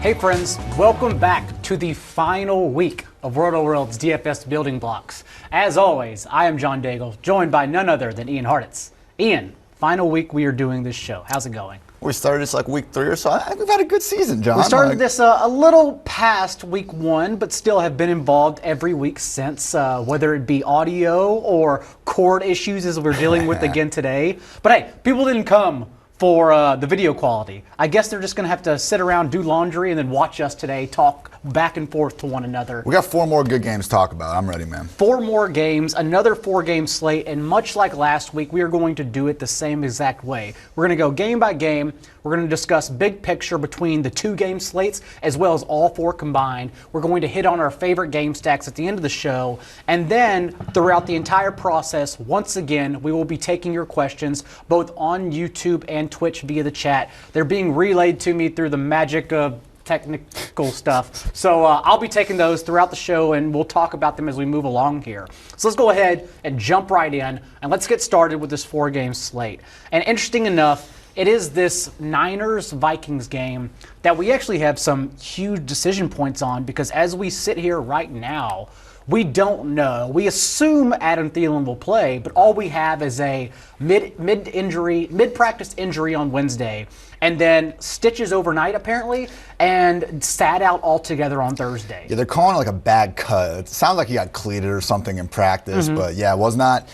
Hey friends, welcome back to the final week of Rotoworld's DFS building blocks. As always, I am John Daigle, joined by none other than Ian Hartitz. Ian, final week we are doing this show. How's it going? We started this like week 3 or so. We've had a good season, John. We started this a little past week 1, but still have been involved every week since, whether it be audio or cord issues as we're dealing with again today. But hey, people didn't come for the video quality. I guess they're just going to have to sit around, do laundry, and then watch us today talk back and forth to one another. We got 4 more good games to talk about. I'm ready, man. 4 more games, another 4-game slate, and much like last week, we are going to do it the same exact way. We're going to go game by game. We're going to discuss big picture between the 2-game slates as well as all 4 combined. We're going to hit on our favorite game stacks at the end of the show. And then throughout the entire process, once again, we will be taking your questions both on YouTube and Twitch via the chat. They're being relayed to me through the magic of technical stuff. So I'll be taking those throughout the show, and we'll talk about them as we move along here. So let's go ahead and jump right in, and let's get started with this 4-game slate. And interesting enough, it is this Niners-Vikings game that we actually have some huge decision points on, because as we sit here right now, we don't know. We assume Adam Thielen will play, but all we have is a mid-practice injury on Wednesday, and then stitches overnight apparently, and sat out altogether on Thursday. Yeah, they're calling it like a bad cut. It sounds like he got cleated or something in practice, but yeah, it was not.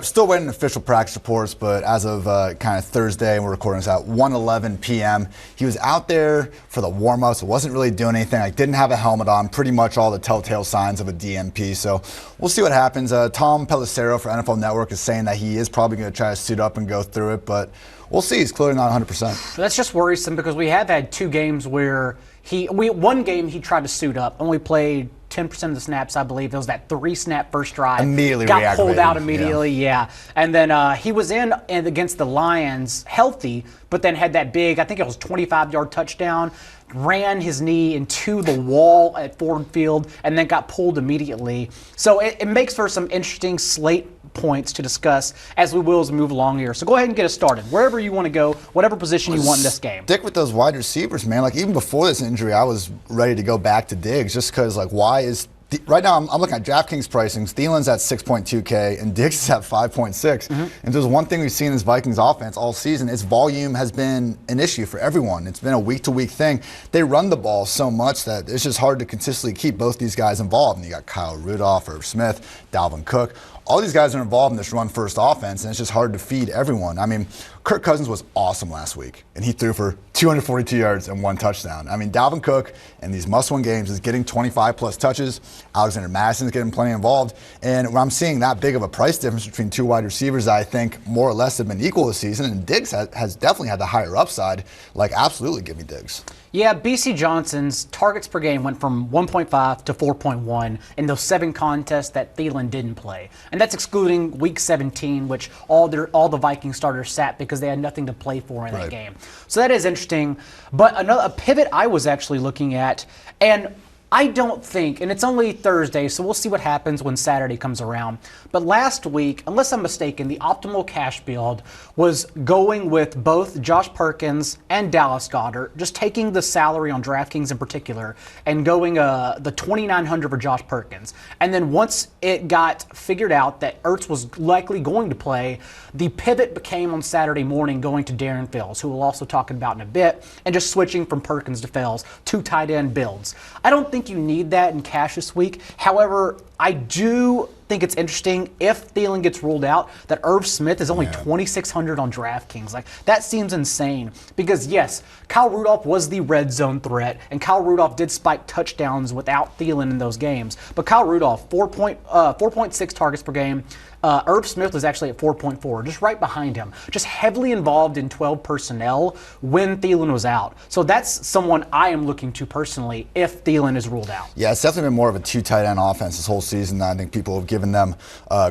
Still waiting official practice reports, but as of kind of Thursday, and we're recording this at 1:11 p.m., he was out there for the warm-ups. Wasn't really doing anything. Like, didn't have a helmet on. Pretty much all the telltale signs of a DNP. So we'll see what happens. Tom Pelissero for NFL Network is saying that he is probably going to try to suit up and go through it, but we'll see. He's clearly not 100%. That's just worrisome, because we have had 2 games where one game he tried to suit up, only played 10% of the snaps, I believe. There was that 3-snap first drive. Immediately got pulled out reactivated. immediately, yeah. And then he was in and against the Lions healthy, but then had that big, I think it was 25-yard touchdown, ran his knee into the wall at Ford Field, and then got pulled immediately. So it makes for some interesting slate points to discuss as we move along here. So go ahead and get us started. Wherever you want to go, whatever position you want in this game. Stick with those wide receivers, man. Like, even before this injury, I was ready to go back to Diggs, just because, like, why is right now I'm looking at DraftKings pricing. Thielen's at 6.2K and Diggs is at 5.6. And there's one thing we've seen in this Vikings offense all season is volume has been an issue for everyone. It's been a week-to-week thing. They run the ball so much that it's just hard to consistently keep both these guys involved. And you got Kyle Rudolph, Irv Smith, Dalvin Cook. All these guys are involved in this run-first offense, and it's just hard to feed everyone. I mean, Kirk Cousins was awesome last week, and he threw for 242 yards and 1 touchdown. I mean, Dalvin Cook in these must-win games is getting 25-plus touches. Alexander Madison's getting plenty involved. And when I'm seeing that big of a price difference between 2 wide receivers that I think more or less have been equal this season, and Diggs has definitely had the higher upside, like, absolutely give me Diggs. Yeah, B.C. Johnson's targets per game went from 1.5 to 4.1 in those 7 contests that Thielen didn't play. And that's excluding Week 17, which all the Vikings starters sat because they had nothing to play for in that game. So that is interesting. But a pivot I was actually looking at, and I don't think, and it's only Thursday, so we'll see what happens when Saturday comes around. But last week, unless I'm mistaken, the optimal cash build was going with both Josh Perkins and Dallas Goedert, just taking the salary on DraftKings in particular, and going the $2,900 for Josh Perkins. And then once it got figured out that Ertz was likely going to play, the pivot became on Saturday morning going to Darren Fells, who we'll also talk about in a bit, and just switching from Perkins to Fells, 2 tight end builds. I don't think you need that in cash this week. However, I do think it's interesting if Thielen gets ruled out that Irv Smith is only $2,600 on DraftKings. Like, that seems insane, because yes, Kyle Rudolph was the red zone threat, and Kyle Rudolph did spike touchdowns without Thielen in those games. But Kyle Rudolph, 4.6 targets per game. Irv Smith was actually at 4.4, just right behind him. Just heavily involved in 12 personnel when Thielen was out. So that's someone I am looking to personally if Thielen is ruled out. Yeah, it's definitely been more of a 2 tight end offense this whole season than I think people have given them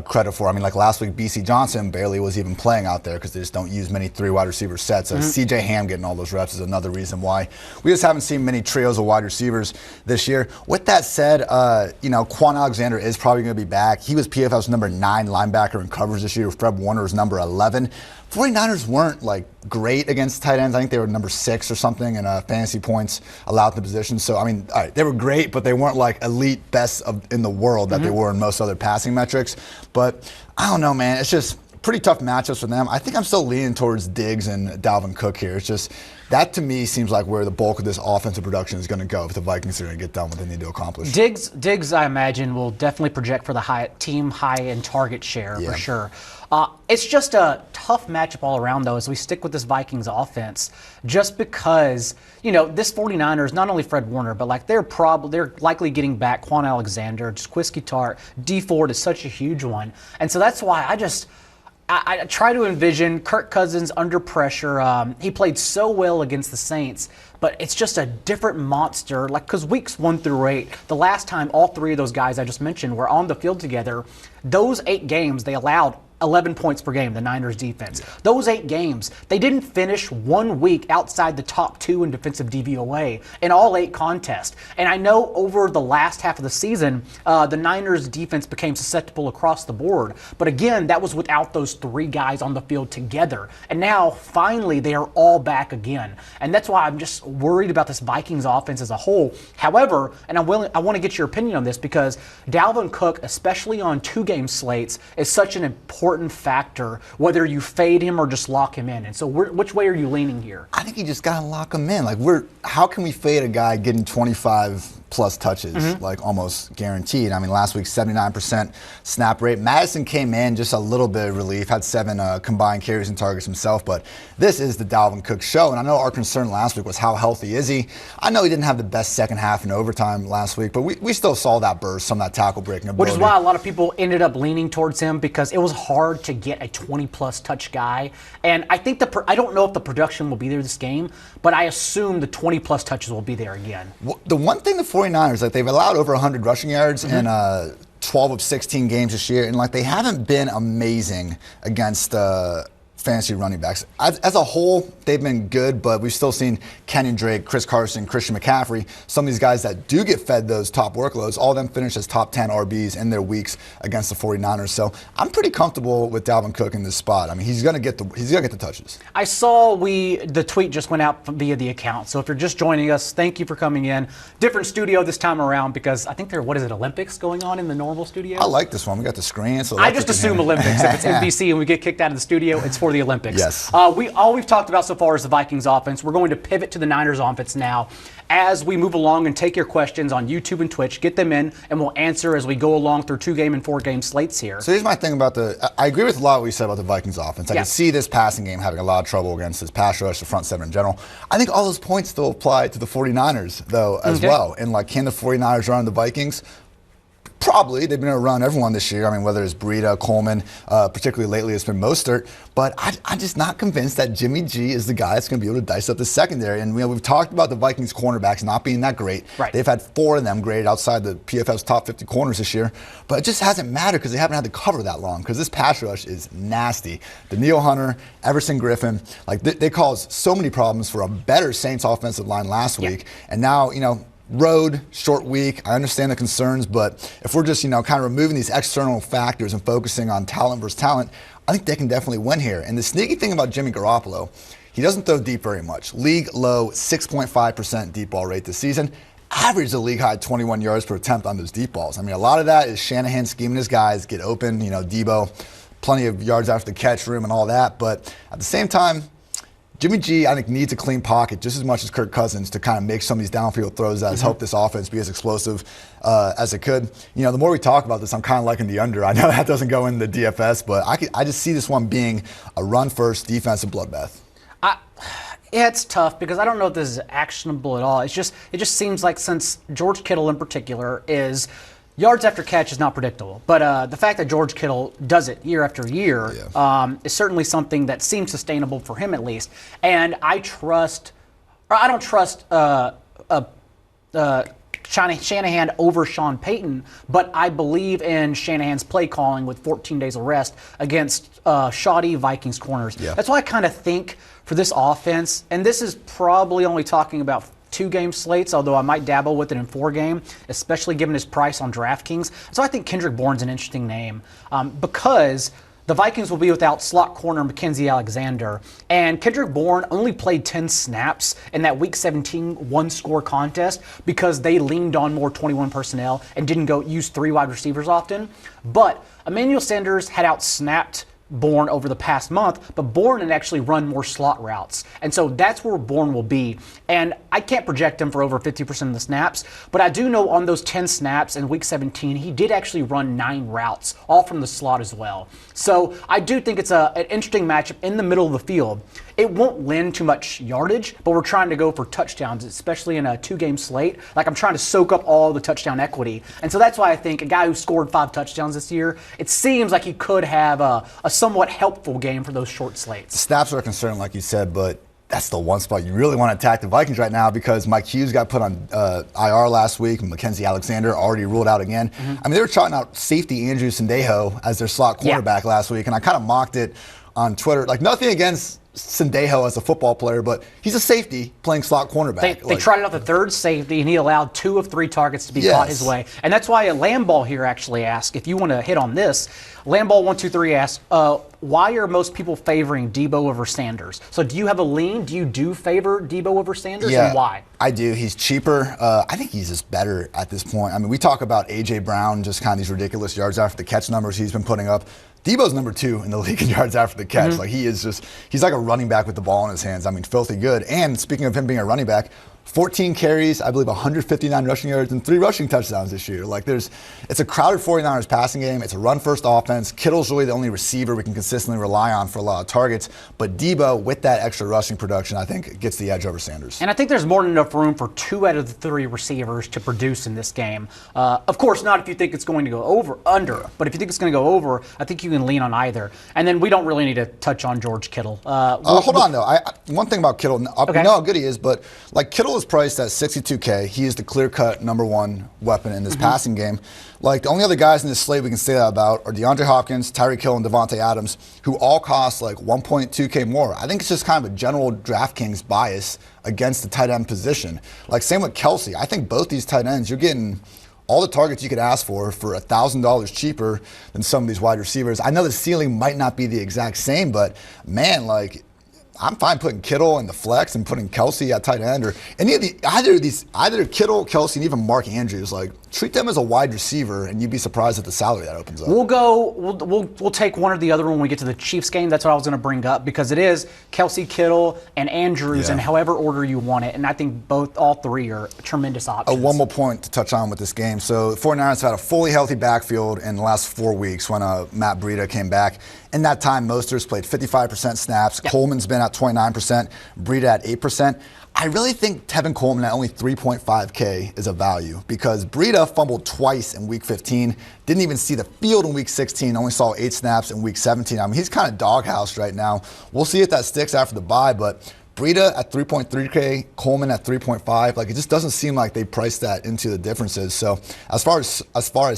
credit for. I mean, like last week, BC Johnson barely was even playing out there because they just don't use many 3 wide receiver sets. CJ Ham getting all those reps is another reason why we just haven't seen many trios of wide receivers this year. With that said, Quan Alexander is probably going to be back. He was PFF's number 9 linebacker in coverage this year. Fred Warner was number 11. 49ers weren't like great against tight ends. I think they were number 6 or something in fantasy points allowed in the position. So, I mean, all right, they were great, but they weren't like elite best in the world that they were in most other passing metrics. But I don't know, man. It's just pretty tough matchups for them. I think I'm still leaning towards Diggs and Dalvin Cook here. It's just that to me seems like where the bulk of this offensive production is going to go if the Vikings are going to get done what they need to accomplish. Diggs, I imagine, will definitely project for the team high in target share for sure. It's just a tough matchup all around, though, as we stick with this Vikings offense, just because, this 49ers, not only Fred Warner, but like they're likely getting back Quan Alexander, Jaquiski Tartt, D Ford is such a huge one. And so that's why I try to envision Kirk Cousins under pressure. He played so well against the Saints, but it's just a different monster. Like, because weeks 1 through 8, the last time all 3 of those guys I just mentioned were on the field together, those 8 games they allowed 11 points per game, the Niners defense. Yeah. Those 8 games, they didn't finish 1 week outside the top 2 in defensive DVOA in all 8 contests. And I know over the last half of the season, the Niners defense became susceptible across the board. But again, that was without those 3 guys on the field together. And now, finally, they are all back again. And that's why I'm just worried about this Vikings offense as a whole. However, and I want to get your opinion on this because Dalvin Cook, especially on 2-game slates, is such an important factor, whether you fade him or just lock him in. And so which way are you leaning here? I think you just got to lock him in. Like, how can we fade a guy getting 25 plus touches, like almost guaranteed? I mean, last week, 79% snap rate. Madison came in just a little bit of relief, had 7 combined carries and targets himself, but this is the Dalvin Cook show. And I know our concern last week was how healthy is he? I know he didn't have the best second half in overtime last week, but we still saw that burst, some of that tackle breaking ability. Which is why a lot of people ended up leaning towards him because it was hard to get a 20-plus touch guy. And I think I don't know if the production will be there this game, but I assume the 20-plus touches will be there again. The one thing the 49ers, like they've allowed over 100 rushing yards in 12 of 16 games this year, and like they haven't been amazing against fantasy running backs. As a whole, they've been good, but we've still seen Kenyon Drake, Chris Carson, Christian McCaffrey, some of these guys that do get fed those top workloads, all of them finish as top 10 RBs in their weeks against the 49ers. So I'm pretty comfortable with Dalvin Cook in this spot. I mean, he's gonna get the touches. I saw the tweet just went out via the account. So if you're just joining us, thank you for coming in. Different studio this time around because I think Olympics going on in the normal studio? I like this one. We got the screen. So I just assume Olympics. If it's NBC and we get kicked out of the studio, it's for the Olympics. Yes. All we've talked about so far is the Vikings offense. We're going to pivot to the Niners offense now as we move along and take your questions on YouTube and Twitch. Get them in, and we'll answer as we go along through 2-game and 4-game slates here. So here's my thing about I agree with a lot of what you said about the Vikings offense. I can see this passing game having a lot of trouble against this pass rush, the front 7 in general. I think all those points still apply to the 49ers, though, as well. And, like, can the 49ers run the Vikings? Probably. They've been able to run everyone this year. I mean, whether it's Breida, Coleman, particularly lately it's been Mostert. But I'm just not convinced that Jimmy G is the guy that's going to be able to dice up the secondary. And we've talked about the Vikings cornerbacks not being that great. Right. They've had 4 of them graded outside the PFF's top 50 corners this year. But it just hasn't mattered because they haven't had to cover that long because this pass rush is nasty. Daniil Hunter, Everson Griffin, like they caused so many problems for a better Saints offensive line last week. And now, road, short week. I understand the concerns, but if we're just, kind of removing these external factors and focusing on talent versus talent, I think they can definitely win here. And the sneaky thing about Jimmy Garoppolo, he doesn't throw deep very much. League low 6.5% deep ball rate this season. Average a league high 21 yards per attempt on those deep balls. I mean, a lot of that is Shanahan scheming his guys, get open, Debo, plenty of yards after the catch room and all that. But at the same time, Jimmy G, I think, needs a clean pocket just as much as Kirk Cousins to kind of make some of these downfield throws that has helped this offense be as explosive as it could. The more we talk about this, I'm kind of liking the under. I know that doesn't go in the DFS, but I just see this one being a run-first defensive bloodbath. Yeah, it's tough because I don't know if this is actionable at all. It just seems like since George Kittle in particular is yards after catch is not predictable, but the fact that George Kittle does it year after year is certainly something that seems sustainable for him at least. And I don't trust Shanahan over Sean Payton, but I believe in Shanahan's play calling with 14 days of rest against shoddy Vikings corners. Yeah. That's why I kind of think for this offense, and this is probably only talking about 2-game slates, although I might dabble with it in 4-game, especially given his price on DraftKings. So I think Kendrick Bourne's an interesting name because the Vikings will be without slot corner Mackenzie Alexander, and Kendrick Bourne only played 10 snaps in that Week 17 one-score contest because they leaned on more 21 personnel and didn't go use 3 wide receivers often. But Emmanuel Sanders had outsnapped Bourne over the past month, but Bourne had actually run more slot routes. And so that's where Bourne will be. And I can't project him for over 50% of the snaps, but I do know on those 10 snaps in Week 17, he did actually run 9 routes, all from the slot as well. So I do think it's an interesting matchup in the middle of the field. It won't lend too much yardage, but we're trying to go for touchdowns, especially in a 2-game slate. Like, I'm trying to soak up all the touchdown equity. And so that's why I think a guy who scored 5 touchdowns this year, it seems like he could have a somewhat helpful game for those short slates. Snaps are a concern, like you said, but that's the one spot you really want to attack the Vikings right now because Mike Hughes got put on IR last week. Mackenzie Alexander already ruled out again. I mean, they were trotting out safety Andrew Sendejo as their slot cornerback last week, and I kind of mocked it on Twitter. Like, nothing against Sendejo as a football player, but he's a safety playing slot cornerback. They tried out the third safety, and he allowed 2 of 3 targets to be caught his way. And that's why Lamball here actually asked, if you want to hit on this, Lamball123 asked, why are most people favoring Debo over Sanders? So do you have a lean? Do you favor Debo over Sanders, and why? I do. He's cheaper. I think he's just better at this point. I mean, we talk about A.J. Brown, just kind of these ridiculous yards after the catch numbers he's been putting up. Debo's number 2 in the league in yards after the catch. Like, he's like a running back with the ball in his hands. I mean, filthy good. And speaking of him being a running back, 14 carries, I believe 159 rushing yards, and 3 rushing touchdowns this year. Like, it's a crowded 49ers passing game. It's a run-first offense. Kittle's really the only receiver we can consistently rely on for a lot of targets. But Debo, with that extra rushing production, I think gets the edge over Sanders. And I think there's more than enough room for 2 out of the 3 receivers to produce in this game. Of course, not if you think it's going to go under. But if you think it's going to go over, I think you can lean on either. And then we don't really need to touch on George Kittle. Hold on, though. One thing about Kittle, we know how good he is, but like Kittle is priced at $62K. He is the clear-cut #1 weapon in this passing game. Like, the only other guys in this slate we can say that about are DeAndre Hopkins, Tyreek Hill, and Devontae Adams, who all cost like 1.2K more. I think it's just kind of a general DraftKings bias against the tight end position. Like, same with Kelsey. I think both these tight ends, you're getting all the targets you could ask for $1,000 cheaper than some of these wide receivers. I know the ceiling might not be the exact same, but man, like, I'm fine putting Kittle in the flex and putting Kelsey at tight end, or either Kittle, Kelsey, and even Mark Andrews. Like, treat them as a wide receiver, and you'd be surprised at the salary that opens up. We'll take one or the other when we get to the Chiefs game. That's what I was going to bring up, because it is Kelsey, Kittle, and Andrews in however order you want it, and I think all 3 are tremendous options. One more point to touch on with this game. So the 49ers had a fully healthy backfield in the last 4 weeks when Matt Breida came back. In that time, Mostert's played 55% snaps. Yep. Coleman's been at 29%. Breida at 8%. I really think Tevin Coleman at only 3.5K is a value because Breida fumbled twice in Week 15, didn't even see the field in Week 16, only saw 8 snaps in Week 17. I mean, he's kind of doghoused right now. We'll see if that sticks after the bye, but Breida at 3.3K, Coleman at 3.5. Like, it just doesn't seem like they priced that into the differences. So as far as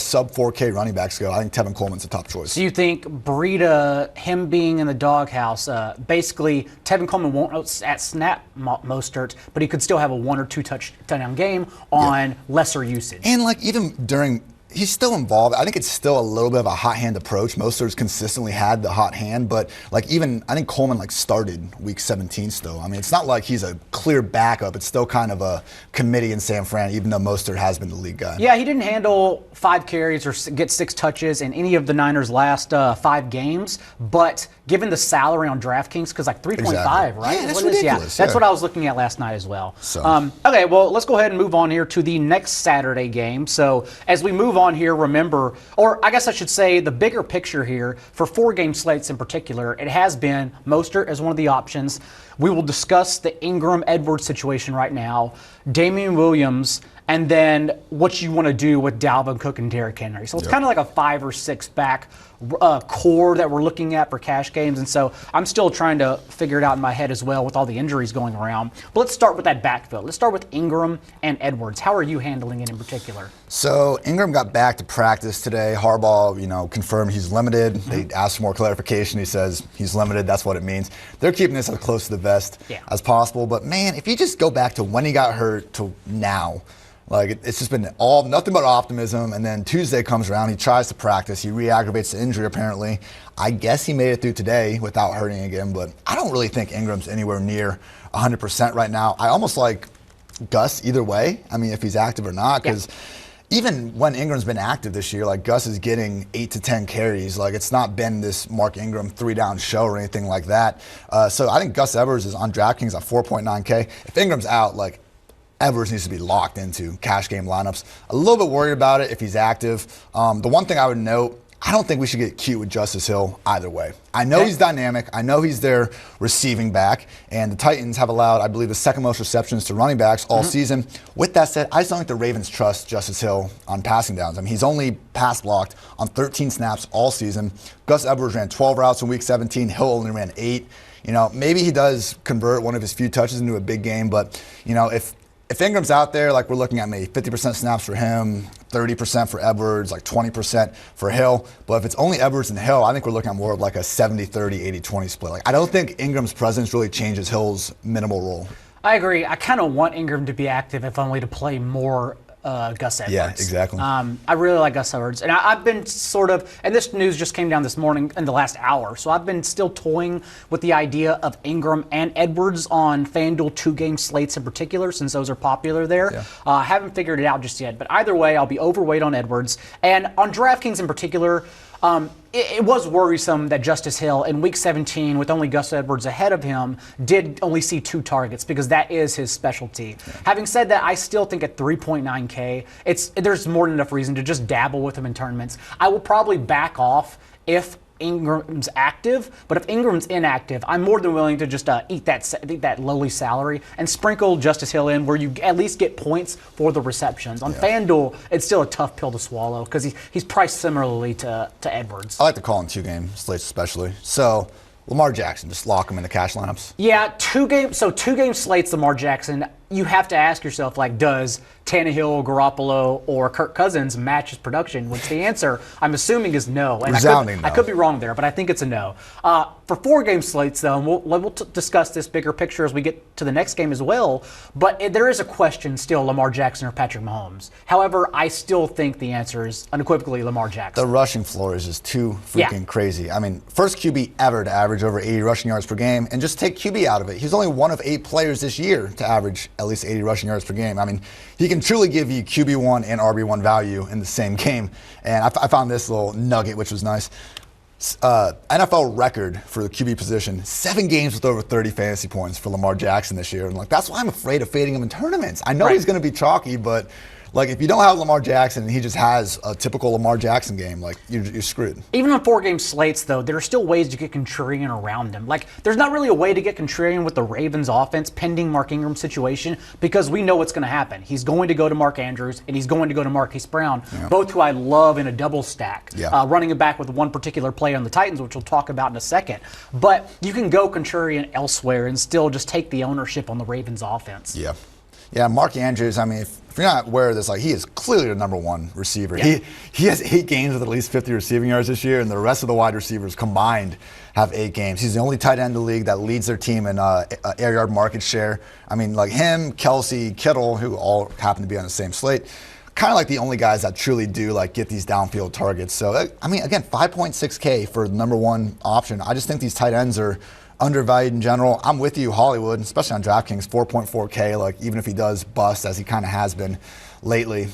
sub 4K running backs go, I think Tevin Coleman's a top choice. So you think Breida, him being in the doghouse, basically Tevin Coleman won't at snap Mostert, but he could still have a 1 or 2 touchdown game on lesser usage. And like, even during, he's still involved. I think it's still a little bit of a hot hand approach. Mostert's consistently had the hot hand, but like, even I think Coleman like started Week 17 still. I mean, it's not like he's a clear backup. It's still kind of a committee in San Fran, even though Mostert has been the lead guy. Yeah, he didn't handle 5 carries or get 6 touches in any of the Niners' last 5 games, but given the salary on DraftKings, because like 3.5, right? Yeah, that's ridiculous. That's what I was looking at last night as well. So. Okay, well, let's go ahead and move on here to the next Saturday game. So as we move on here, remember, or I guess I should say the bigger picture here for 4-game slates in particular, it has been Mostert as one of the options. We will discuss the Ingram-Edwards situation right now, Damian Williams and then what you want to do with Dalvin Cook and Derrick Henry. So it's kind of like a 5 or 6 back core that we're looking at for cash games. And so I'm still trying to figure it out in my head as well with all the injuries going around. But let's start with that backfield. Let's start with Ingram and Edwards. How are you handling it in particular? So Ingram got back to practice today. Harbaugh, confirmed he's limited. They asked for more clarification. He says he's limited. That's what it means. They're keeping this as close to the vest as possible. But man, if you just go back to when he got hurt to now, it's just been nothing but optimism. And then Tuesday comes around, he tries to practice, he re-aggravates the injury apparently. I guess he made it through today without hurting again, but I don't really think Ingram's anywhere near 100% right now. I almost like Gus either way. I mean, if he's active or not, because even when Ingram's been active this year, Gus is getting 8 to 10 carries. It's not been this Mark Ingram 3-down show or anything like that. So I think Gus Edwards is on DraftKings at 4.9K. If Ingram's out, Edwards needs to be locked into cash game lineups. A little bit worried about it if he's active. The one thing I would note, I don't think we should get cute with Justice Hill either way. I know he's dynamic. I know he's their receiving back. And the Titans have allowed, I believe, the second most receptions to running backs all season. With that said, I just don't think the Ravens trust Justice Hill on passing downs. I mean, he's only pass blocked on 13 snaps all season. Gus Edwards ran 12 routes in week 17. Hill only ran 8. Maybe he does convert one of his few touches into a big game. But, if Ingram's out there, we're looking at maybe 50% snaps for him, 30% for Edwards, 20% for Hill. But if it's only Edwards and Hill, I think we're looking at more of a 70-30, 80-20 split. I don't think Ingram's presence really changes Hill's minimal role. I agree. I kind of want Ingram to be active, if only to play more Gus Edwards. Yeah, exactly. I really like Gus Edwards. And I've been and this news just came down this morning in the last hour, so I've been still toying with the idea of Ingram and Edwards on FanDuel 2-game slates in particular, since those are popular there. I haven't figured it out just yet, but either way, I'll be overweight on Edwards. And on DraftKings in particular, it was worrisome that Justice Hill in week 17, with only Gus Edwards ahead of him, did only see 2 targets because that is his specialty. Having said that, I still think at 3.9K, there's more than enough reason to just dabble with him in tournaments. I will probably back off if Ingram's active, but if Ingram's inactive, I'm more than willing to just eat that lowly salary and sprinkle Justice Hill in where you at least get points for the receptions. On FanDuel, it's still a tough pill to swallow because he's priced similarly to Edwards. I like to call in 2-game slates especially. So Lamar Jackson, just lock him into cash lineups. Yeah, 2-game slates Lamar Jackson. You have to ask yourself, does Tannehill, Garoppolo, or Kirk Cousins match his production? Which the answer, I'm assuming, is no. And Resounding I could be wrong there, but I think it's a no. For 4-game slates, though, and we'll discuss this bigger picture as we get to the next game as well, but there is a question still, Lamar Jackson or Patrick Mahomes. However, I still think the answer is unequivocally Lamar Jackson. The rushing floor is just too freaking crazy. I mean, first QB ever to average over 80 rushing yards per game, and just take QB out of it. He's only one of 8 players this year to average at least 80 rushing yards per game. I mean, he can truly give you QB1 and RB1 value in the same game. And I found this little nugget, which was nice. NFL record for the QB position, 7 games with over 30 fantasy points for Lamar Jackson this year. And that's why I'm afraid of fading him in tournaments. I know he's going to be chalky, but if you don't have Lamar Jackson and he just has a typical Lamar Jackson game, you're screwed. Even on 4-game slates, though, there are still ways to get contrarian around him. There's not really a way to get contrarian with the Ravens offense pending Mark Ingram's situation because we know what's going to happen. He's going to go to Mark Andrews and he's going to go to Marquise Brown, both who I love in a double stack, running it back with one particular play on the Titans, which we'll talk about in a second. But you can go contrarian elsewhere and still just take the ownership on the Ravens offense. Yeah, Mark Andrews, I mean, if you're not aware of this, he is clearly the #1 receiver. He has 8 games with at least 50 receiving yards this year, and the rest of the wide receivers combined have 8 games. He's the only tight end in the league that leads their team in air yard market share. I mean, him, Kelsey, Kittle, who all happen to be on the same slate, kind of the only guys that truly do get these downfield targets. So, I mean, again, 5.6K for the #1 option. I just think these tight ends are undervalued in general. I'm with you, Hollywood, especially on DraftKings, 4.4K, even if he does bust, as he kind of has been lately.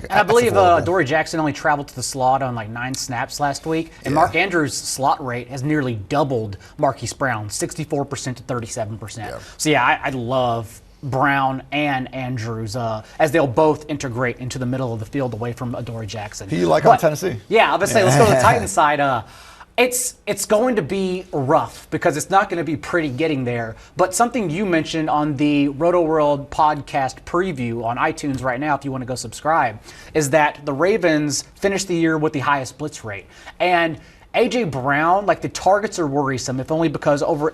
I believe Adoree Jackson only traveled to the slot on 9 snaps last week, and Mark Andrews' slot rate has nearly doubled Marquise Brown, 64% to 37%. So I love Brown and Andrews as they'll both integrate into the middle of the field away from Adoree Jackson. Who you like on Tennessee? Yeah, I was going to say, let's go to the Titans side. It's going to be rough because it's not going to be pretty getting there. But something you mentioned on the Rotoworld podcast preview on iTunes right now, if you want to go subscribe, is that the Ravens finished the year with the highest blitz rate. And A.J. Brown, like the targets are worrisome, if only because over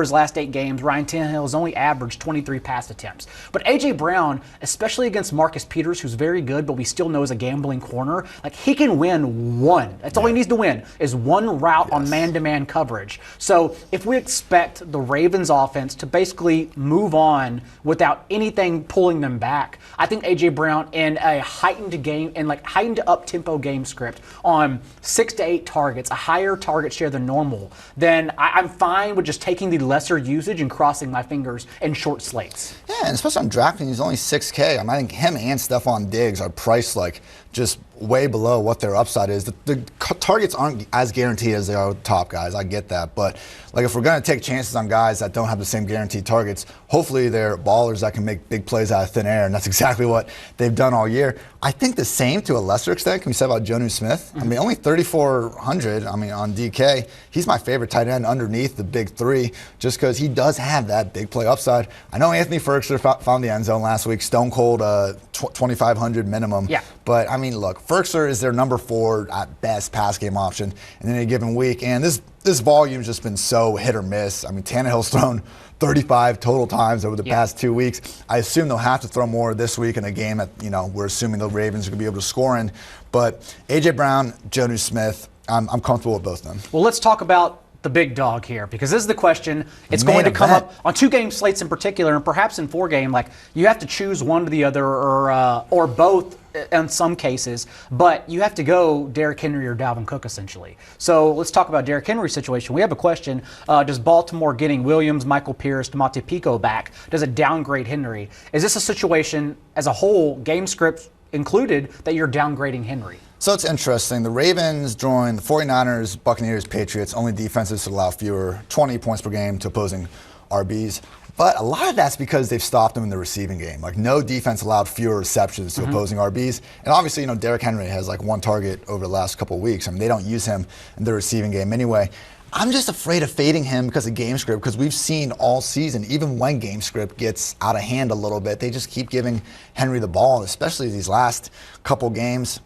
his last 8 games, Ryan Tannehill has only averaged 23 pass attempts. But A.J. Brown, especially against Marcus Peters, who's very good, but we still know is a gambling corner, like he can win one. That's all he needs to win, is one route on man-to-man coverage. So if we expect the Ravens offense to basically move on without anything pulling them back, I think A.J. Brown in a heightened game, and like heightened up-tempo game script on 6 to 8 targets, a higher target share than normal, then I'm fine with just taking the lesser usage and crossing my fingers in short slates. Yeah, and especially on DraftKings, he's only $6K. I think him and Stephon Diggs are priced like just way below what their upside is. The targets aren't as guaranteed as they are with top guys. I get that. But like if we're going to take chances on guys that don't have the same guaranteed targets, hopefully they're ballers that can make big plays out of thin air. And that's exactly what they've done all year. I think the same to a lesser extent can be said about Jonnu Smith. I mean, only 3,400, on DK. He's my favorite tight end underneath the big 3 just because he does have that big play upside. I know Anthony Ferguson found the end zone last week, stone cold 2,500 minimum. Yeah. But I mean, look, Ferguson is their number 4 at best pass game option in any given week, and this volume's just been so hit or miss. I mean, Tannehill's thrown 35 total times over the past 2 weeks. I assume they'll have to throw more this week in a game that we're assuming the Ravens are going to be able to score in. But A.J. Brown, Jonnu Smith, I'm comfortable with both of them. Well, let's talk about the big dog here, because this is the question. It's going to come up on 2-game slates in particular, and perhaps in 4-game. Like you have to choose one or the other, or both in some cases. But you have to go Derrick Henry or Dalvin Cook essentially. So let's talk about Derrick Henry's situation. We have a question: does Baltimore getting Williams, Michael Pierce, Demonte Pico back, does it downgrade Henry? Is this a situation as a whole, game script included, that you're downgrading Henry? So it's interesting. The Ravens joined the 49ers, Buccaneers, Patriots, only defenses to allow fewer 20 points per game to opposing RBs. But a lot of that's because they've stopped them in the receiving game. Like no defense allowed fewer receptions to opposing RBs. And obviously, Derrick Henry has like 1 target over the last couple of weeks. I mean, they don't use him in the receiving game anyway. I'm just afraid of fading him because of game script, because we've seen all season, even when game script gets out of hand a little bit, they just keep giving Henry the ball, especially these last couple games.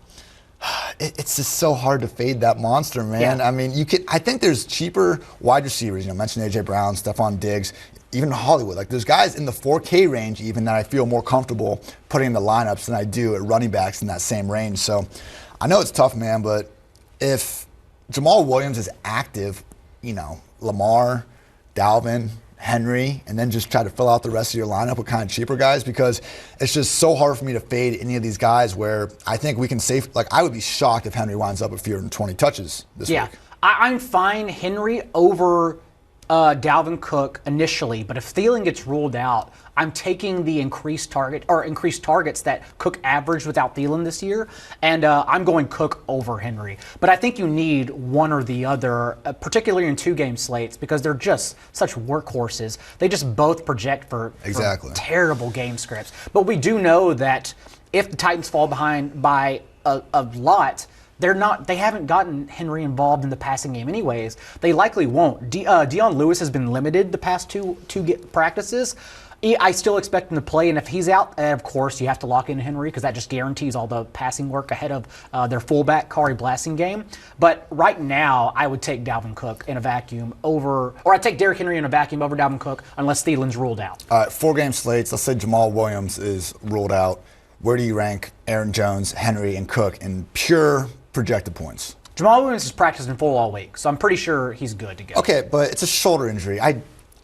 It's just so hard to fade that monster, man. Yeah. I mean, I think there's cheaper wide receivers. Mentioned A.J. Brown, Stephon Diggs, even Hollywood. Like there's guys in the 4K range even that I feel more comfortable putting in the lineups than I do at running backs in that same range. So I know it's tough, man, but if Jamal Williams is active, Lamar, Dalvin, Henry, and then just try to fill out the rest of your lineup with kind of cheaper guys, because it's just so hard for me to fade any of these guys where I think we can save. Like I would be shocked if Henry winds up with fewer than 20 touches this week. I'm fine Henry over Dalvin Cook initially, but if Thielen gets ruled out, I'm taking the increased targets that Cook averaged without Thielen this year, and I'm going Cook over Henry. But I think you need one or the other, particularly in 2-game slates, because they're just such workhorses. They just both project for terrible game scripts. But we do know that if the Titans fall behind by a lot, they haven't gotten Henry involved in the passing game anyways. They likely won't. Dion Lewis has been limited the past two practices. I still expect him to play, and if he's out, of course, you have to lock in Henry because that just guarantees all the passing work ahead of their fullback, Kari Blasingame. But right now, I would take Dalvin Cook in a vacuum or I'd take Derrick Henry in a vacuum over Dalvin Cook unless Thielen's ruled out. All right, 4-game slates. Let's say Jamal Williams is ruled out. Where do you rank Aaron Jones, Henry, and Cook in pure projected points? Jamal Williams has practiced in full all week, so I'm pretty sure he's good to go. Okay, but it's a shoulder injury.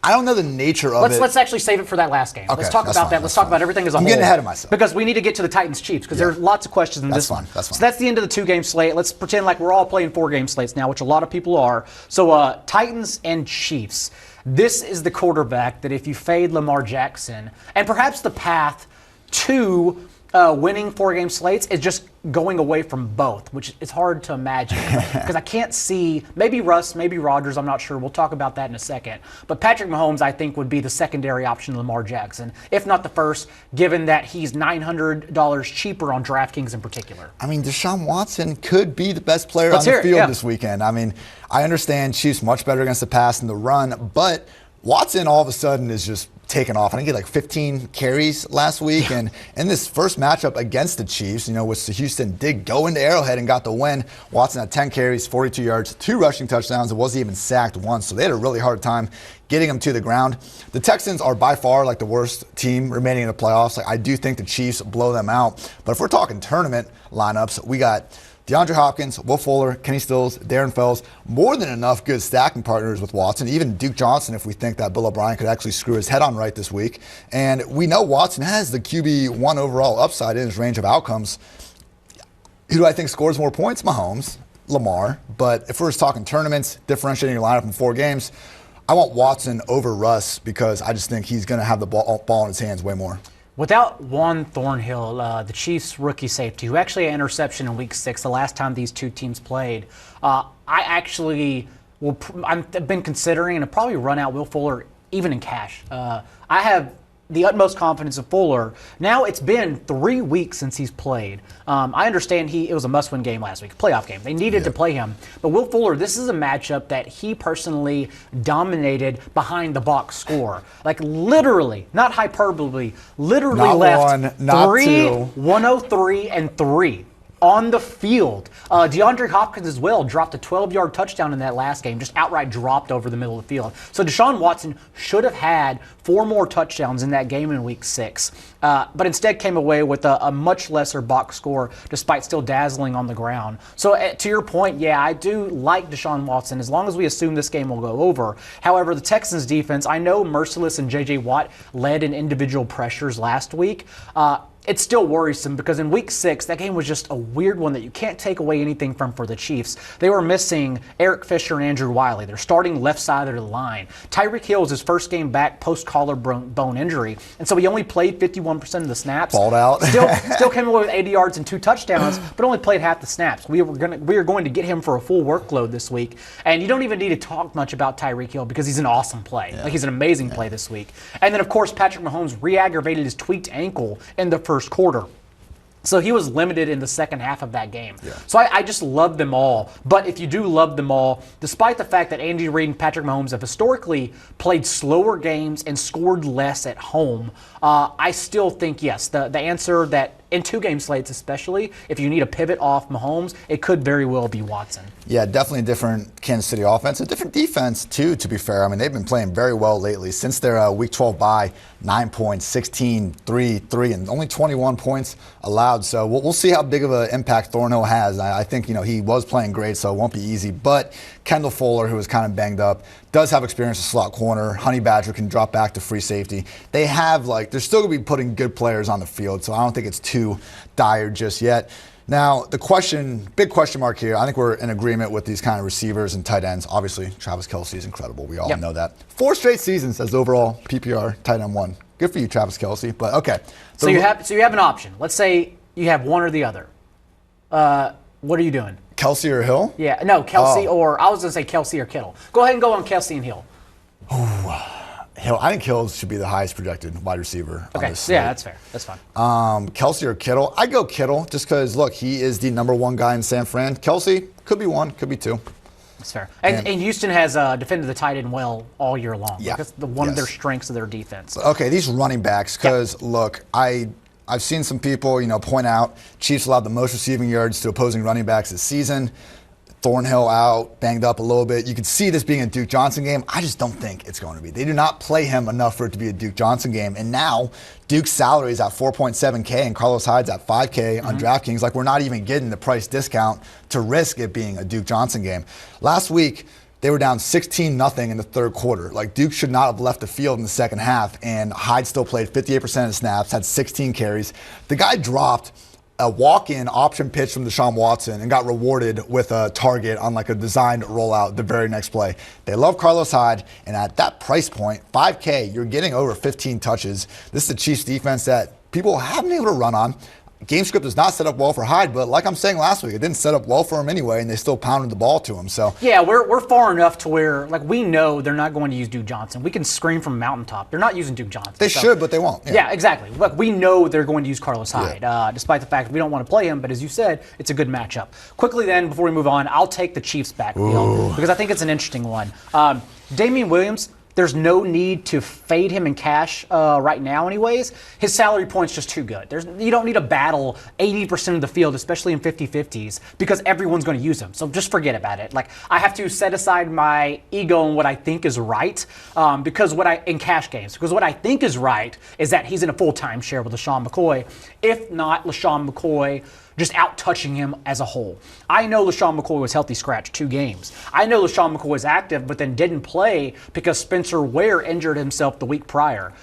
I don't know the nature of it. Let's actually save it for that last game. Okay, let's talk about that. Let's talk about everything as a whole. I'm getting ahead of myself. Because we need to get to the Titans-Chiefs, because there's lots of questions in this one. That's fine. So that's the end of the 2-game slate. Let's pretend like we're all playing 4-game slates now, which a lot of people are. So Titans and Chiefs. This is the quarterback that if you fade Lamar Jackson, and perhaps the path to winning 4-game slates is just going away from both, which is hard to imagine because I can't see, maybe Russ, maybe Rodgers, I'm not sure. We'll talk about that in a second. But Patrick Mahomes, I think, would be the secondary option to Lamar Jackson, if not the first, given that he's $900 cheaper on DraftKings in particular. I mean, Deshaun Watson could be the best player on the field this weekend. I mean, I understand Chiefs much better against the pass and the run, but Watson all of a sudden is just taken off. I think he had like 15 carries last week. And in this first matchup against the Chiefs, which the Houston did go into Arrowhead and got the win, Watson had 10 carries, 42 yards, 2 rushing touchdowns. It wasn't even sacked once. So they had a really hard time getting him to the ground. The Texans are by far like the worst team remaining in the playoffs. Like, I do think the Chiefs blow them out. But if we're talking tournament lineups, we got DeAndre Hopkins, Will Fuller, Kenny Stills, Darren Fells, more than enough good stacking partners with Watson, even Duke Johnson if we think that Bill O'Brien could actually screw his head on right this week. And we know Watson has the QB1 overall upside in his range of outcomes. Who do I think scores more points? Mahomes, Lamar. But if we're just talking tournaments, differentiating your lineup in 4 games, I want Watson over Russ because I just think he's going to have the ball in his hands way more. Without Juan Thornhill, the Chiefs' rookie safety, who actually had an interception in Week 6, the last time these two teams played, I've been considering and I'll probably run out Will Fuller even in cash. I have the utmost confidence of Fuller. Now it's been 3 weeks since he's played. I understand it was a must-win game last week, playoff game. They needed to play him. But Will Fuller, this is a matchup that he personally dominated behind the box score. Like literally, not hyperbole, literally not left one, not 3, two. 103 and 3. On the field. DeAndre Hopkins as well dropped a 12-yard touchdown in that last game, just outright dropped over the middle of the field. So Deshaun Watson should have had 4 more touchdowns in that game in Week 6, but instead came away with a much lesser box score despite still dazzling on the ground. So to your point, yeah, I do like Deshaun Watson as long as we assume this game will go over. However, the Texans defense, I know Merciless and J.J. Watt led in individual pressures last week. It's still worrisome because in Week 6, that game was just a weird one that you can't take away anything from for the Chiefs. They were missing Eric Fisher and Andrew Wiley. They're starting left side of the line. Tyreek Hill was his first game back post-collarbone injury, and so he only played 51% of the snaps. Balled out. Still came away with 80 yards and 2 touchdowns, but only played half the snaps. We are going to get him for a full workload this week, and you don't even need to talk much about Tyreek Hill because he's an awesome play. Like he's an amazing play this week. And then, of course, Patrick Mahomes re-aggravated his tweaked ankle in the first quarter. So he was limited in the second half of that game. Yeah. So I just love them all. But if you do love them all, despite the fact that Andy Reid and Patrick Mahomes have historically played slower games and scored less at home, I still think, yes, the answer that in 2-game slates especially, if you need a pivot off Mahomes, it could very well be Watson. Yeah, definitely a different Kansas City offense. A different defense, too, to be fair. I mean, they've been playing very well lately. Since their Week 12 bye, 9 points, 16, 3, 3, and only 21 points allowed. So we'll see how big of an impact Thornhill has. I think, he was playing great, so it won't be easy. But Kendall Fuller, who is kind of banged up, does have experience as slot corner. Honey Badger can drop back to free safety. They have, they're still going to be putting good players on the field, so I don't think it's too dire just yet. Now, the big question mark here, I think we're in agreement with these kind of receivers and tight ends. Obviously, Travis Kelce is incredible. We all know that. 4 straight seasons as overall PPR tight end 1. Good for you, Travis Kelce. But okay. So you have an option. Let's say you have one or the other. What are you doing? Kelce or Hill? Yeah, no, Kelce or I was going to say Kelce or Kittle. Go ahead and go on Kelce and Hill. Hill. I think Hill should be the highest projected wide receiver on this slate. Yeah, that's fair. That's fine. Kelce or Kittle? I'd go Kittle just because, look, he is the number 1 guy in San Fran. Kelce could be 1, could be 2. That's fair. And Houston has defended the tight end well all year long. Yeah. That's one of their strengths of their defense. Okay, these running backs, because, look, I've seen some people, point out Chiefs allowed the most receiving yards to opposing running backs this season. Thornhill out, banged up a little bit. You could see this being a Duke Johnson game. I just don't think it's going to be. They do not play him enough for it to be a Duke Johnson game. And now Duke's salary is at $4.7K and Carlos Hyde's at $5K on DraftKings. We're not even getting the price discount to risk it being a Duke Johnson game. Last week, they were down 16-0 in the third quarter. Duke should not have left the field in the second half, and Hyde still played 58% of the snaps, had 16 carries. The guy dropped a walk-in option pitch from Deshaun Watson and got rewarded with a target on a designed rollout the very next play. They love Carlos Hyde, and at that price point, $5K, you're getting over 15 touches. This is the Chiefs defense that people haven't been able to run on. game script is not set up well for Hyde, but like I'm saying last week, it didn't set up well for him anyway, and they still pounded the ball to him. So yeah, we're far enough to where like we know they're not going to use Duke Johnson. We can scream from a mountaintop. They're not using Duke Johnson. They should, but they won't. Yeah, exactly. Look, we know they're going to use Carlos Hyde, despite the fact that we don't want to play him. But as you said, it's a good matchup. Quickly then, before we move on, I'll take the Chiefs backfield because I think it's an interesting one. Damian Williams. There's no need to fade him in cash right now anyways. His salary point's just too good. You don't need to battle 80% of the field, especially in 50-50s, because everyone's going to use him. So just forget about it. Like, I have to set aside my ego and what I think is right in cash games. Because what I think is right is that he's in a full-time share with LaShawn McCoy. If not, LaShawn McCoy just out-touching him as a whole. I know LaShawn McCoy was healthy scratch 2 games. I know LaShawn McCoy was active, but then didn't play because Spencer Ware injured himself the week prior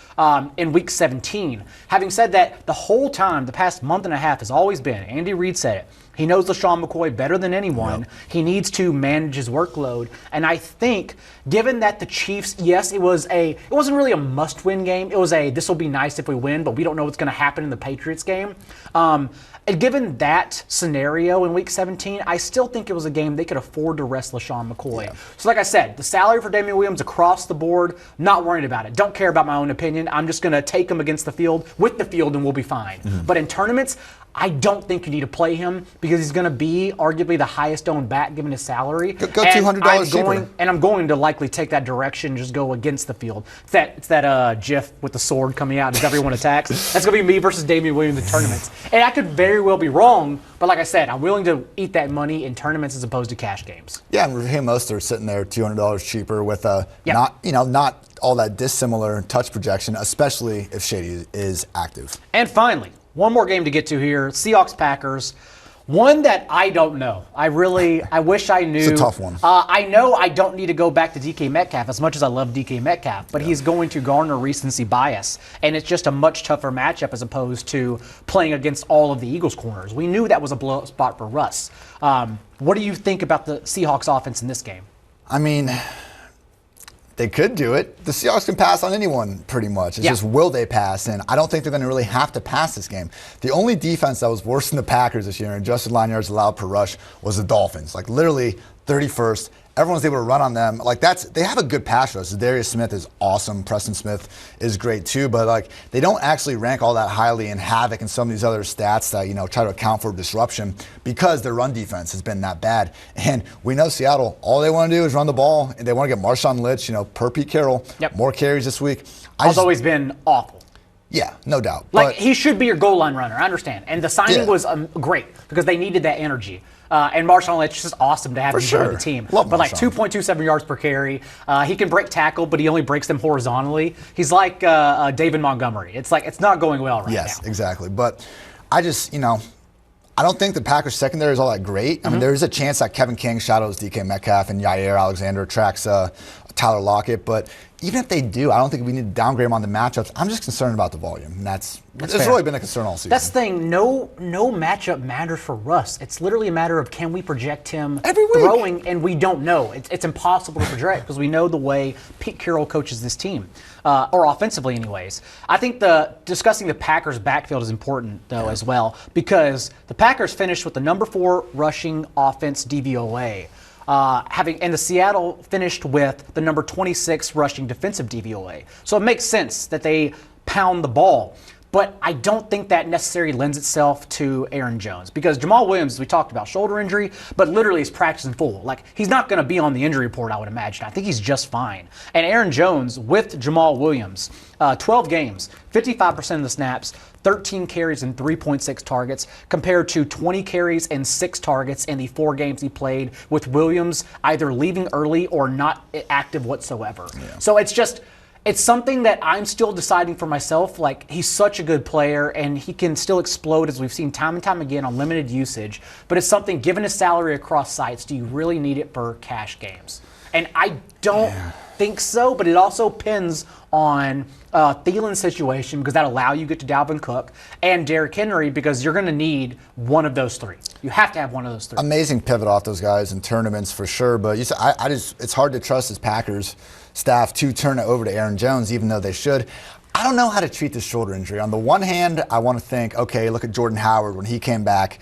in week 17. Having said that, the whole time, the past month and a half has always been, Andy Reid said it, he knows LaShawn McCoy better than anyone. Yep. He needs to manage his workload. And I think, given that the Chiefs, yes, it wasn't really a must-win game. It was this will be nice if we win, but we don't know what's going to happen in the Patriots game. And given that scenario in Week 17, I still think it was a game they could afford to rest LaShawn McCoy. Yeah. So like I said, the salary for Damian Williams across the board, not worried about it. Don't care about my own opinion. I'm just going to take him against the field, with the field, and we'll be fine. Mm-hmm. But in tournaments, I don't think you need to play him because he's going to be arguably the highest owned back given his salary. Go $200 cheaper. And I'm going to likely take that direction, just go against the field. It's that GIF with the sword coming out as everyone attacks. That's going to be me versus Damian Williams in tournaments. And I could very well be wrong, but like I said, I'm willing to eat that money in tournaments as opposed to cash games. Yeah, and Raheem Mostert sitting there $200 cheaper with not all that dissimilar touch projection, especially if Shady is active. And finally, one more game to get to here, Seahawks-Packers. One that I don't know. I wish I knew. It's a tough one. I know I don't need to go back to DK Metcalf as much as I love DK Metcalf, but he's going to garner recency bias, and it's just a much tougher matchup as opposed to playing against all of the Eagles corners. We knew that was a blowout spot for Russ. What do you think about the Seahawks offense in this game? I mean, they could do it. The Seahawks can pass on anyone pretty much. It's just will they pass? And I don't think they're going to really have to pass this game. The only defense that was worse than the Packers this year in adjusted line yards allowed per rush was the Dolphins. Like literally 31st. Everyone's able to run on them. Like they have a good pass rush. Darius Smith is awesome. Preston Smith is great too. But like they don't actually rank all that highly in Havoc and some of these other stats that try to account for disruption because their run defense has been that bad. And we know Seattle, all they want to do is run the ball, and they want to get Marshawn Lynch, per Pete Carroll, more carries this week. Has always been awful. Yeah, no doubt. Like he should be your goal line runner. I understand. And the signing was great because they needed that energy. And Marshawn Lynch is just awesome to have him join the team. Love but Marshawn. 2.27 yards per carry. He can break tackle, but he only breaks them horizontally. He's like David Montgomery. It's like it's not going well right now. Yes, exactly. But I just, I don't think the Packers secondary is all that great. I mean, there is a chance that Kevin King shadows DK Metcalf and Yair Alexander tracks Tyler Lockett, but even if they do, I don't think we need to downgrade them on the matchups. I'm just concerned about the volume, and that's really been a concern all season. That's the thing. No matchup matters for Russ. It's literally a matter of can we project him every week throwing, and we don't know. It's impossible to project because we know the way Pete Carroll coaches this team, or offensively anyways. I think discussing the Packers' backfield is important, though, as well, because the Packers finished with the number 4 rushing offense DVOA. And the Seattle finished with the number 26 rushing defensive DVOA. So it makes sense that they pound the ball. But I don't think that necessarily lends itself to Aaron Jones because Jamal Williams, as we talked about, shoulder injury, but literally is practicing full. Like, he's not going to be on the injury report, I would imagine. I think he's just fine. And Aaron Jones with Jamal Williams, 12 games, 55% of the snaps, 13 carries and 3.6 targets compared to 20 carries and 6 targets in the 4 games he played with Williams either leaving early or not active whatsoever. Yeah. So it's something that I'm still deciding for myself. Like, he's such a good player, and he can still explode, as we've seen time and time again, on limited usage. But it's something, given his salary across sites, do you really need it for cash games? And I don't think so, but it also depends on Thielen's situation because that allow you to get to Dalvin Cook and Derrick Henry because you're going to need one of those 3. You have to have one of those 3. Amazing pivot off those guys in tournaments for sure, but it's hard to trust his Packers staff to turn it over to Aaron Jones, even though they should. I don't know how to treat this shoulder injury. On the one hand, I want to think, okay, look at Jordan Howard when he came back,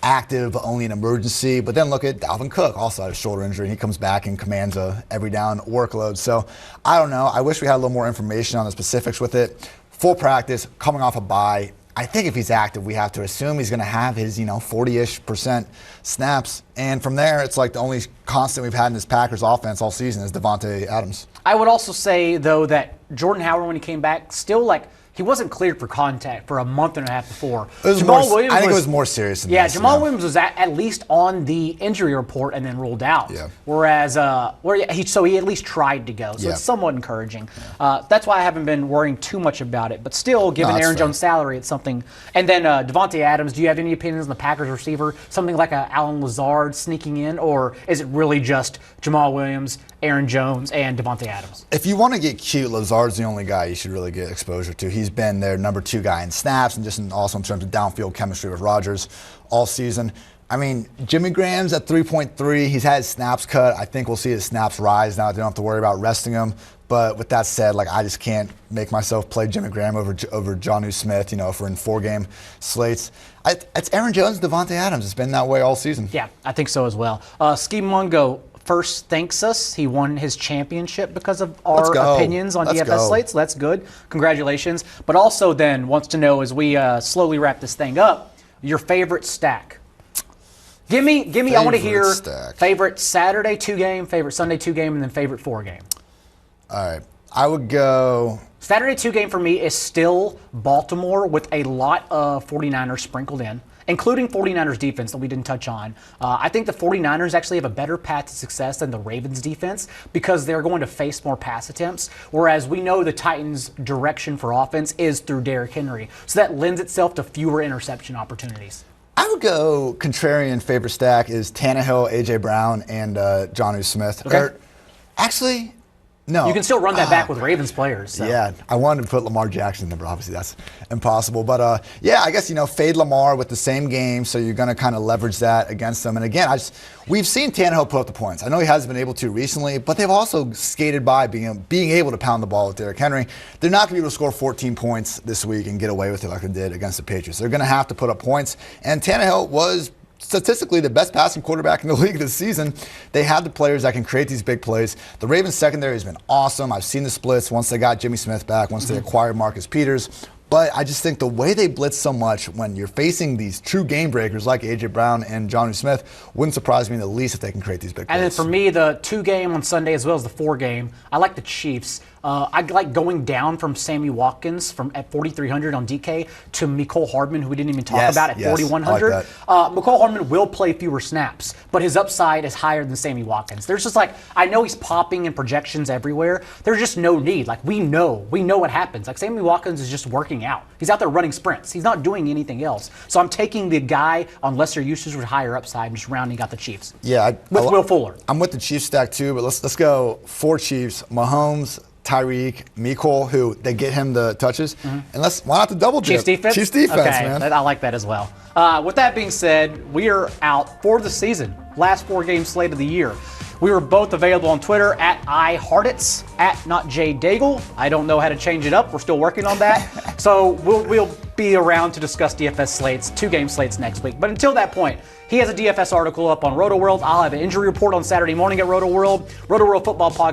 active, but only an emergency. But then look at Dalvin Cook, also had a shoulder injury, and he comes back and commands a every down workload. So I don't know. I wish we had a little more information on the specifics with it. Full practice, coming off a bye. I think if he's active, we have to assume he's going to have his, 40-ish% snaps. And from there, it's like the only constant we've had in this Packers offense all season is Davante Adams. I would also say, though, that Jordan Howard, when he came back, still he wasn't cleared for contact for a month and a half before. I think it was more serious than this. Jamal Williams was at least on the injury report and then ruled out. Yeah. Whereas, he at least tried to go. So it's somewhat encouraging. That's why I haven't been worrying too much about it. But still, given Aaron Jones' salary, it's something. And then Davante Adams, do you have any opinions on the Packers receiver? Something like a Allen Lazard sneaking in? Or is it really just Jamal Williams, Aaron Jones, and Davante Adams? If you want to get cute, Lazard's the only guy you should really get exposure to. He's been their number 2 guy in snaps and just also in terms of downfield chemistry with Rodgers all season. I mean, Jimmy Graham's at 3.3. He's had his snaps cut. I think we'll see his snaps rise now. They don't have to worry about resting him. But with that said, I just can't make myself play Jimmy Graham over Jonnu Smith, if we're in 4-game slates. It's Aaron Jones and Davante Adams. It's been that way all season. Yeah, I think so as well. Ski Mungo first thanks us. He won his championship because of our opinions on DFS slates. So that's good. Congratulations. But also then wants to know, as we slowly wrap this thing up, your favorite stack. Give me. I want to hear favorite Saturday 2-game, favorite Sunday 2-game, and then favorite 4-game. All right. I would go. Saturday 2-game for me is still Baltimore with a lot of 49ers sprinkled in, including 49ers defense that we didn't touch on. I think the 49ers actually have a better path to success than the Ravens defense because they're going to face more pass attempts, whereas we know the Titans' direction for offense is through Derrick Henry. So that lends itself to fewer interception opportunities. I would go contrarian favorite stack is Tannehill, A.J. Brown, and Jonnu Smith. Okay. Actually, no. You can still run that back with Ravens players. So. Yeah, I wanted to put Lamar Jackson in there, but obviously that's impossible. But I guess fade Lamar with the same game, so you're going to kind of leverage that against them. And again, we've seen Tannehill put up the points. I know he hasn't been able to recently, but they've also skated by being able to pound the ball with Derrick Henry. They're not going to be able to score 14 points this week and get away with it like they did against the Patriots. They're going to have to put up points, and Tannehill was statistically the best passing quarterback in the league this season. They have the players that can create these big plays. The Ravens secondary has been awesome. I've seen the splits once they got Jimmy Smith back, once they acquired Marcus Peters. But I just think the way they blitz so much when you're facing these true game breakers like A.J. Brown and Jonnu Smith wouldn't surprise me in the least if they can create these big plays. And then for me, the 2-game on Sunday as well as the 4-game, I like the Chiefs. I like going down from Sammy Watkins at 4,300 on DK to Mecole Hardman, who we didn't even talk about at 4,100. Like Mecole Hardman will play fewer snaps, but his upside is higher than Sammy Watkins. There's just I know he's popping in projections everywhere. There's just no need. We know what happens. Sammy Watkins is just working out. He's out there running sprints. He's not doing anything else. So I'm taking the guy on lesser usage with higher upside and just rounding out the Chiefs. Yeah, with Will Fuller. I'm with the Chiefs stack too, but let's go 4 Chiefs: Mahomes, Tyreek, Mecole, who they get him the touches, and why not the double dip? Chiefs defense? Chiefs defense, okay, man. I like that as well. With that being said, we are out for the season. Last 4-game slate of the year. We were both available on Twitter at iHeartits, at NotJDaigle. I don't know how to change it up. We're still working on that. So we'll be around to discuss DFS slates, 2-game slates next week. But until that point, he has a DFS article up on Rotoworld. I'll have an injury report on Saturday morning at Rotoworld. Rotoworld Football Podcast.